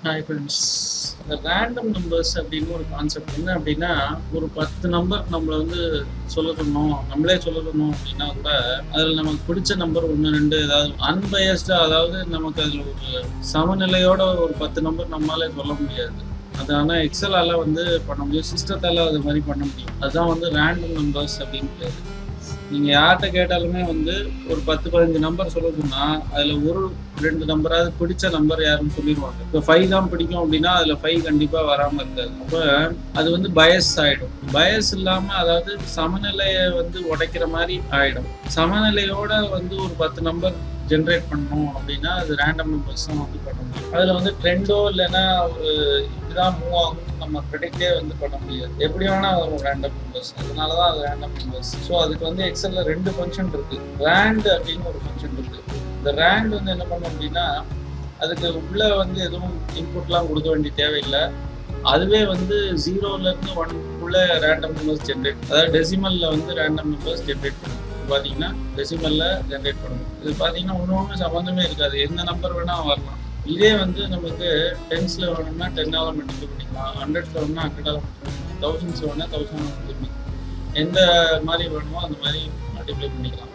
Hi friends. இந்த random numbers அப்படின்னு ஒரு கான்செப்ட் என்ன அப்படின்னா, ஒரு 10 நம்பர் நம்மளை வந்து சொல்ல சொன்னோம், நம்மளே சொல்ல சொன்னோம் அப்படின்னா கூட அதில் நமக்கு பிடிச்ச நம்பர் 1 2 ஏதாவது அன்பயஸ்டாக, அதாவது நமக்கு அதில் ஒரு சமநிலையோட ஒரு 10 நம்பர் நம்மளாலே சொல்ல முடியாது. அது ஆனால் எக்ஸலால் வந்து பண்ண முடியும், சிஸ்டத்தால் அது மாதிரி பண்ண முடியும். அதுதான் வந்து ரேண்டம் நம்பர்ஸ் அப்படின்னு பேர். நீங்கள் யார்கிட்ட கேட்டாலுமே வந்து ஒரு 10-15 நம்பர் சொல்ல சொன்னால் அதில் ஒரு 2 நம்பராவது பிடிச்ச நம்பர் யாருன்னு சொல்லிடுவாங்க. இப்போ 5 தான் பிடிக்கும் அப்படின்னா அதில் 5 கண்டிப்பாக வராமல் இருக்காது. அப்போ அது வந்து பயஸ் ஆகிடும். பயஸ் இல்லாமல், அதாவது சமநிலையை வந்து உடைக்கிற மாதிரி ஆகிடும். சமநிலையோட வந்து ஒரு 10 நம்பர் ஜென்ரேட் பண்ணணும் அப்படின்னா அது ரேண்டம் நம்பர்ஸ் தான் வந்து பண்ண முடியும். அதில் வந்து ட்ரெண்டோ இல்லைன்னா ஒரு இப்படிதான் மூவ் ஆகும்னு நம்ம ப்ரெடிக்டே வந்து பண்ண முடியாது. எப்படி வேணா வரும் ரேண்டம் நம்பர்ஸ், அதனால தான் அது ரேண்டம் நம்பர்ஸ். ஸோ அதுக்கு வந்து எக்ஸல்ல 2 ஃபங்க்ஷன் இருக்கு. ரேண்ட் அப்படின்னு ஒரு ஃபங்க்ஷன் இருக்கு. இந்த ரேண்ட் வந்து என்ன பண்ணும் அப்படின்னா, அதுக்கு உள்ள வந்து எதுவும் இன்புட்லாம் கொடுக்க வேண்டிய தேவையில்லை. அதுவே வந்து 0லேருந்து 1க்குள்ள ரேண்டம் நம்பர்ஸ் ஜென்ரேட், அதாவது டெசிமலில் வந்து ரேண்டம் நம்பர்ஸ் ஜென்ரேட் பண்ணும். பார்த்தீங்கன்னா டெசிமலில் ஜென்ரேட் பண்ணணும். இது பார்த்தீங்கன்னா ஒன்று சம்மந்தமே இருக்காது, எந்த நம்பர் வேணால் வரலாம். இதே வந்து நமக்கு 10s வேணும்னா 10ஆல் மல்டிப்ளை பண்ணிக்கலாம், 100s வேணும்னா 100ஆல் மல்டிப்ளை பண்ணிக்கலாம், 1000s வேணும்னா 1000 மல்டிப்ளை பண்ணிக்கலாம். எந்த மாதிரி வேணுமோ அந்த மாதிரி மல்டிப்ளை பண்ணிக்கலாம்.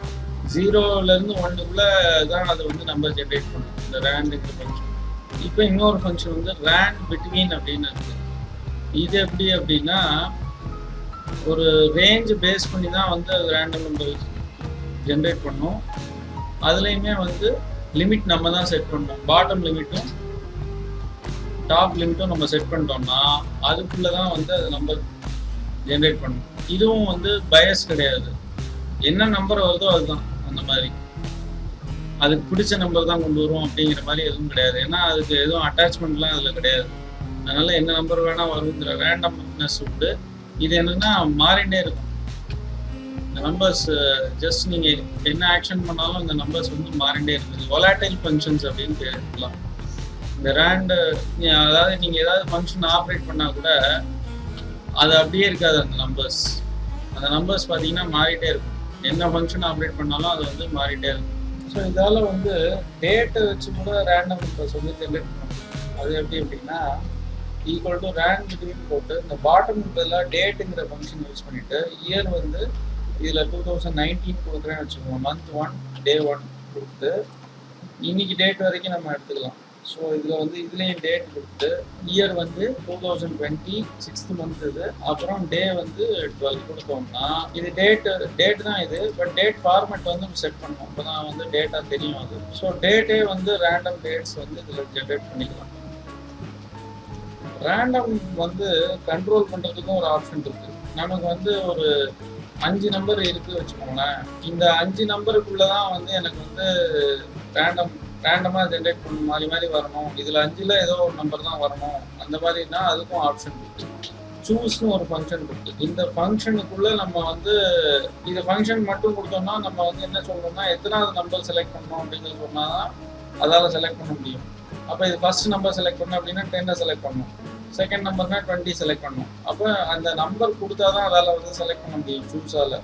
0லேருந்து 1க்குள்ளே தான் அது வந்து நம்பர் ஜென்ரேட் பண்ணும், இந்த ரேண்டுங்கிற ஃபங்க்ஷன். இப்போ இன்னொரு ஃபங்க்ஷன் வந்து ரேண்ட் பிட்வீன் அப்படின்னு இருக்குது. இது எப்படி அப்படின்னா, ஒரு ரேஞ்ச் பேஸ் பண்ணி தான் வந்து அது ரேண்டம் நம்பர் ஜென்ரேட் பண்ணும். அதுலேயுமே வந்து லிமிட் நம்ம தான் செட் பண்ணோம். பாட்டம் லிமிட்டும் டாப் லிமிட்டும் நம்ம செட் பண்ணிட்டோம்னா அதுக்குள்ளே தான் வந்து அது நம்பர் ஜென்ரேட் பண்ணும். இதுவும் வந்து பயஸ் கிடையாது, என்ன நம்பர் வருதோ அதுதான் அந்த மாதிரி. அதுக்கு பிடிச்ச நம்பர் தான் கொண்டு வரும் அப்படிங்கிற மாதிரி எதுவும் கிடையாது. ஏன்னா அதுக்கு எதுவும் அட்டாச்மெண்ட்லாம் அதில் கிடையாது. அதனால என்ன நம்பர் வேணால் வருங்கிற ரேண்டம்னஸ் உண்டு. இது என்னன்னா மாறிண்டே இருக்கும். இந்த நம்பர்ஸ் ஜஸ்ட் நீங்கள் என்ன ஆக்ஷன் பண்ணாலும் இந்த நம்பர்ஸ் வந்து மாறிண்டே இருக்குது. வொலாட்டைல் ஃபங்க்ஷன்ஸ் அப்படின்னு பேர் இருக்கலாம். இந்த ரேண்டு, அதாவது நீங்கள் ஏதாவது ஃபங்க்ஷன் ஆப்ரேட் பண்ணால் கூட அது அப்படியே இருக்காது. அந்த நம்பர்ஸ் பார்த்தீங்கன்னா மாறிட்டே இருக்கும். என்ன ஃபங்க்ஷன் ஆப்ரேட் பண்ணாலும் அது வந்து மாறிட்டே இருக்கும். ஸோ இதால் வந்து டேட்டை வச்சு கூட ரேண்டம் நம்பர்ஸ் வந்து ஜென்ரேட் பண்ணணும். அது எப்படி அப்படின்னா, ஈக்குவல் டு ரேண்ட் பிட்வீன் போட்டு இந்த பாட்டம் பதிலாக டேட்டுங்கிற ஃபங்க்ஷன் யூஸ் பண்ணிவிட்டு இயர் வந்து இதில் 2019 கொடுக்குறேன்னு வச்சுக்கோங்க. மந்த் 1 டே 1 கொடுத்து இன்னைக்கு டேட் வரைக்கும் நம்ம எடுத்துக்கலாம். ஸோ இதில் வந்து இதுலேயும் டேட் கொடுத்து இயர் வந்து 2020 6th மந்த் இது, அப்புறம் டே வந்து 12 கொடுத்தோம்னா இது டேட் தான் இது. பட் டேட் ஃபார்மேட் வந்து நம்ம செட் பண்ணணும், அப்போ தான் வந்து டேட்டா தெரியும் அது. ஸோ டேட்டே வந்து ரேண்டம் டேட்ஸ் வந்து இதில் ஜென்ரேட் பண்ணிக்கலாம். ரேண்டம் வந்து கண்ட்ரோல் பண்ணுறதுக்கும் ஒரு ஆப்ஷன் இருக்குது. நமக்கு வந்து ஒரு 5 நம்பர் இருக்குது வச்சுக்கோங்களேன். இந்த 5 நம்பருக்குள்ளே தான் வந்து எனக்கு வந்து ரேண்டமாக ஜென்ரேட் பண்ணணும், மாறி வரணும். இதில் 5ல் ஏதோ ஒரு நம்பர் தான் வரணும், அந்த மாதிரினா அதுக்கும் ஆப்ஷன் இருக்குது. சூஸ்னு ஒரு ஃபங்க்ஷன் இருக்குது. இந்த ஃபங்க்ஷனுக்குள்ளே நம்ம வந்து இந்த ஃபங்க்ஷன் மட்டும் கொடுத்தோம்னா நம்ம வந்து என்ன சொல்லணும்னா, எத்தனாவது நம்பர் செலக்ட் பண்ணணும் அப்படிங்கிறது சொன்னால் தான் அதால் செலக்ட் பண்ண முடியும். அப்போ இது ஃபர்ஸ்ட் நம்பர் செலக்ட் பண்ணணும் அப்படின்னா 10 செலக்ட் பண்ணணும், செகண்ட் நம்பர்னா 20 செலக்ட் பண்ணணும். அப்போ அந்த நம்பர் கொடுத்தா தான் அதால் வந்து செலக்ட் பண்ண முடியும் சூஸால்.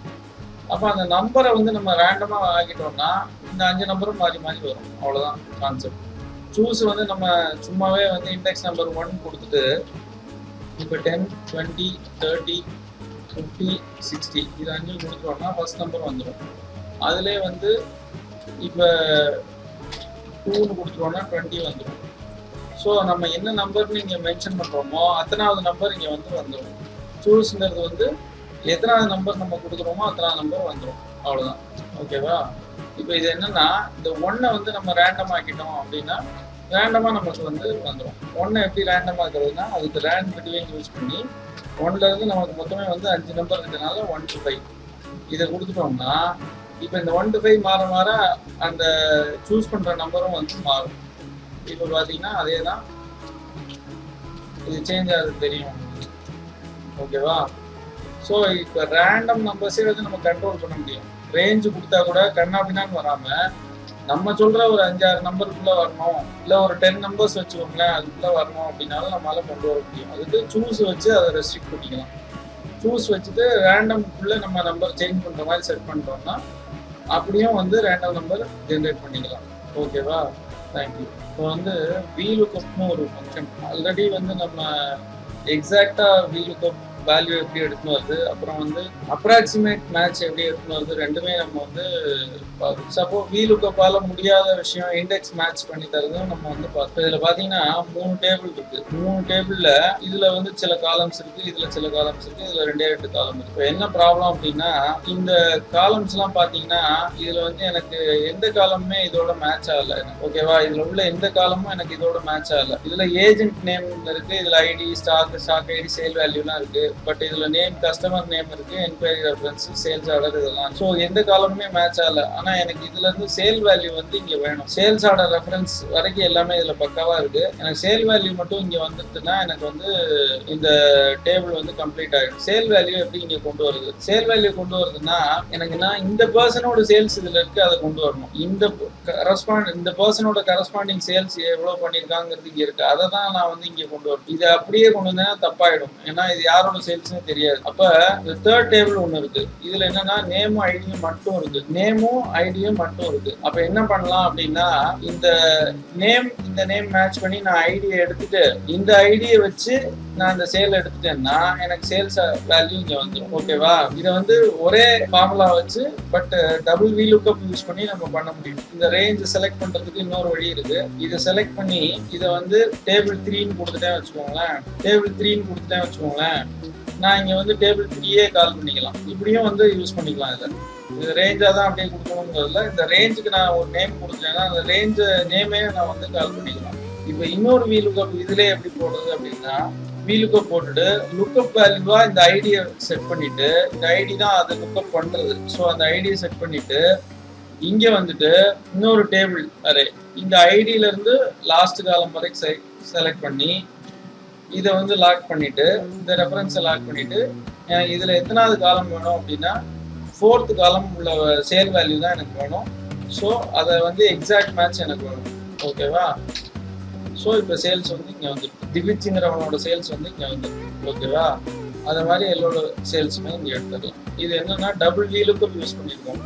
அப்போ அந்த நம்பரை வந்து நம்ம ரேண்டமாக ஆகிட்டோம்னா இந்த 5 நம்பரும் மாறி வரும். அவ்வளோதான் கான்செப்ட். சூஸ் வந்து நம்ம சும்மாவே வந்து இண்டெக்ஸ் நம்பர் 1 கொடுத்துட்டு இப்போ 10 20 30 50 60 இது 5 கொடுத்துட்டோம்னா ஃபர்ஸ்ட் நம்பர் வந்துடும். அதிலே வந்து இப்போ 2ன்னு கொடுத்துட்டோம்னா 20 வந்துடும். ஸோ நம்ம என்ன நம்பர்னு இங்கே மென்ஷன் பண்ணுறோமோ அத்தனாவது நம்பர் இங்கே வந்து வந்துடும். சூஸ்ங்கிறது வந்து எத்தனாவது நம்பர் நம்ம கொடுக்குறோமோ அத்தனாவது நம்பர் வந்துடும். அவ்வளோதான். ஓகேவா? இப்போ இது என்னன்னா, இந்த 1 வந்து நம்ம ரேண்டம் ஆக்கிட்டோம் அப்படின்னா ரேண்டமாக நமக்கு வந்து வந்துடும். 1 எப்படி ரேண்டம் ஆக்குறதுன்னா, அதுக்கு ரேண்ட் பிட்வீன் யூஸ் பண்ணி 1லேருந்து நமக்கு மொத்தமே வந்து 5 நம்பர் இருக்கிறதுனால 1 to 5 இதை கொடுத்துட்டோம்னா இப்போ இந்த 1 to 5 மாற அந்த சூஸ் பண்ணுற நம்பரும் வந்து மாறும். இப்போ பார்த்தீங்கன்னா அதே தான், இது சேஞ்ச் ஆகுது தெரியும். ஓகேவா? ஸோ இப்போ ரேண்டம் நம்பர்ஸே வந்து நம்ம கண்ட்ரோல் பண்ண முடியும். ரேஞ்சு கொடுத்தா கூட கண்ணாபின்னான்னு வராமல் நம்ம சொல்கிற ஒரு 5-6 நம்பருக்குள்ளே வரணும், இல்லை ஒரு 10 நம்பர்ஸ் வச்சுக்கோங்களேன் அதுக்குள்ளே வரணும் அப்படின்னாலும் நம்மளால் கொண்டு வர முடியும். அதுக்கு சூஸ் வச்சு அதை ரெஸ்ட்ரிக்ட் பண்ணிக்கலாம். சூஸ் வச்சுட்டு ரேண்டம்குள்ளே நம்ம நம்பர் சேஞ்ச் பண்ணுற மாதிரி செட் பண்ணிட்டோம்னா அப்படியும் வந்து ரேண்டம் நம்பர் ஜென்ரேட் பண்ணிக்கலாம். ஓகேவா? தேங்க்யூ. இப்போ வந்து VLookup ஒரு ஃபங்க்ஷன் ஆல்ரெடி வந்து நம்ம எக்ஸாக்டா VLookup வேல்யூ எப்படி எடுத்துன்னு வருது, அப்புறம் வந்து அப்ராக்சிமேட் மேட்ச் எப்படி எடுத்துன்னு வருது, ரெண்டுமே நம்ம வந்து சப்போஸ் VLookup-ஆல முடியாத விஷயம் இண்டெக்ஸ் மேட்ச் பண்ணி தரதும் நம்ம வந்து பார்த்தோம். இதில் பார்த்தீங்கன்னா 3 டேபிள் இருக்கு. 3 டேபிளில் இதில் வந்து சில காலம்ஸ் இருக்கு, இதில் சில காலம்ஸ் இருக்கு, இதில் 2 காலம் இருக்கு. இப்போ என்ன ப்ராப்ளம் அப்படின்னா இந்த காலம்ஸ்லாம் பார்த்தீங்கன்னா இதில் வந்து எனக்கு எந்த காலமுமே இதோட மேட்ச் ஆகல. ஓகேவா, இதில் உள்ள எந்த காலமும் எனக்கு இதோட மேட்ச் ஆகல. இதில் ஏஜென்ட் நேம் இருக்கு, இதில் ஐடி, ஸ்டாக் ஐடி, சேல் வேல்யூலாம் இருக்கு. பட் இதுல நேம், கஸ்டமர் நேம் இருக்கு, என்கொயரி ரெஃபரன்ஸ், சேல்ஸ் ஆர்டர், இதெல்லாம். ஸோ எந்த காலமுமே மேட்ச் ஆகல. ஆனா எனக்கு இதுல இருந்து சேல் வேல்யூ வந்து இங்க வேணும். சேல்ஸ் ஆர்டர் ரெஃபரன்ஸ் வரைக்கும் எல்லாமே இதுல பக்காவா இருக்கு. எனக்கு சேல் வேல்யூ மட்டும் இங்க வந்துட்டுன்னா எனக்கு வந்து இந்த டேபிள் வந்து கம்ப்ளீட் ஆயிடும். சேல் வேல்யூ எப்படி இங்க கொண்டு வருது? சேல் வேல்யூ கொண்டு வருதுன்னா எனக்கு நான் இந்த பர்சனோட சேல்ஸ் இதுல இருக்கு, அதை கொண்டு வரணும். இந்த பர்சனோட கரஸ்பாண்டிங் சேல்ஸ் எவ்வளவு பண்ணிருக்காங்கிறது இங்க இருக்கு, அதை தான் நான் வந்து இங்க கொண்டு வரணும். இதை அப்படியே கொண்டு வந்தா தப்பாயிடும். ஏன்னா இது யாரோட சேல்ஸ்னு தெரியாது. அப்ப இந்த தேர்ட் டேபிள் ஒண்ணு இருக்கு. இதுல என்னன்னா நேமும் ஐடியும் மட்டும் இருக்கு. நேமும் ஐடியும் மட்டும் இருக்கு. அப்ப என்ன பண்ணலாம் அப்படின்னா இந்த நேம் மேட்ச் பண்ணி நான் ஐடியை எடுத்துட்டு இந்த ஐடியை வச்சு நான் இந்த சேல் எடுத்துட்டேன்னா எனக்கு சேல்ஸ் வேல்யூ இங்க வந்துடும். ஓகேவா, இதை வந்து ஒரே ஃபார்முலா வச்சு பட் டபுள் VLookup யூஸ் பண்ணி நம்ம பண்ண முடியும். இந்த ரேஞ்ச் செலக்ட் பண்றதுக்கு இன்னொரு வழி இருக்கு. இதை செலக்ட் பண்ணி இதை வந்து டேபிள் 3ன்னு கொடுத்துட்டேன் வச்சுக்கோங்களேன். டேபிள் 3ன்னு கொடுத்துட்டேன் வச்சுக்கோங்களேன். நான் இங்க வந்து டேபிள் 3யே கால் பண்ணிக்கலாம். இப்படியும் வந்து யூஸ் பண்ணிக்கலாம். இது ரேஞ்சா தான் அப்படியே கொடுக்கணுங்கிறதுல இந்த ரேஞ்சுக்கு நான் ஒரு நேம் கொடுத்தேன்னா அந்த ரேஞ்ச் நேமே நான் வந்து கால் பண்ணிக்கலாம். இப்போ இன்னொரு VLookup இதுல எப்படி போடுறது அப்படின்னா VLookup போட்டுட்டு லுக்கப் வேல்யூவா இந்த ஐடியை செட் பண்ணிட்டு, இந்த ஐடி தான் அதை லுக்கப் பண்றது. ஸோ அந்த ஐடியை செட் பண்ணிட்டு இங்க வந்துட்டு இன்னொரு டேபிள் அரே இந்த ஐடியில இருந்து லாஸ்ட் காலம் வரைக்கும் செலக்ட் பண்ணி இதை வந்து லாக் பண்ணிட்டு இந்த ரெஃபரன்ஸை லாக் பண்ணிட்டு எனக்கு இதுல எத்தனாவது காலம் வேணும் அப்படின்னா 4th காலம் உள்ள சேல் வேல்யூ தான் எனக்கு வேணும். ஸோ அதை வந்து எக்ஸாக்ட் மேட்ச் எனக்கு வேணும். ஓகேவா, ஸோ இப்போ சேல்ஸ் வந்து இங்கே வந்து திவிச்சுங்கிறவனோட சேல்ஸ் வந்து இங்கே வந்து ஓகேவா, அது மாதிரி எல்லாரோட சேல்ஸுமே இங்கே எடுத்துக்கலாம். இது என்னன்னா டபுள் VLookup யூஸ் பண்ணியிருக்கோம்.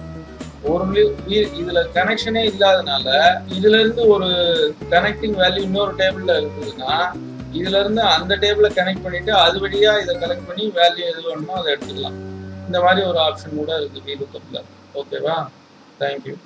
ஒரு இதுல கனெக்ஷனே இல்லாதனால இதுல இருந்து ஒரு கனெக்டிங் வேல்யூ இன்னொரு டேபிள்ல இருக்குதுன்னா இதுல இருந்து அந்த டேபிள கனெக்ட் பண்ணிட்டு அது வழியா இதை கலெக்ட் பண்ணி வேல்யூ எது வேணுமோ அதை எடுத்துக்கலாம். இந்த மாதிரி ஒரு ஆப்ஷன் கூட இருக்கு VLookup-ல. ஓகேவா, தேங்க்யூ.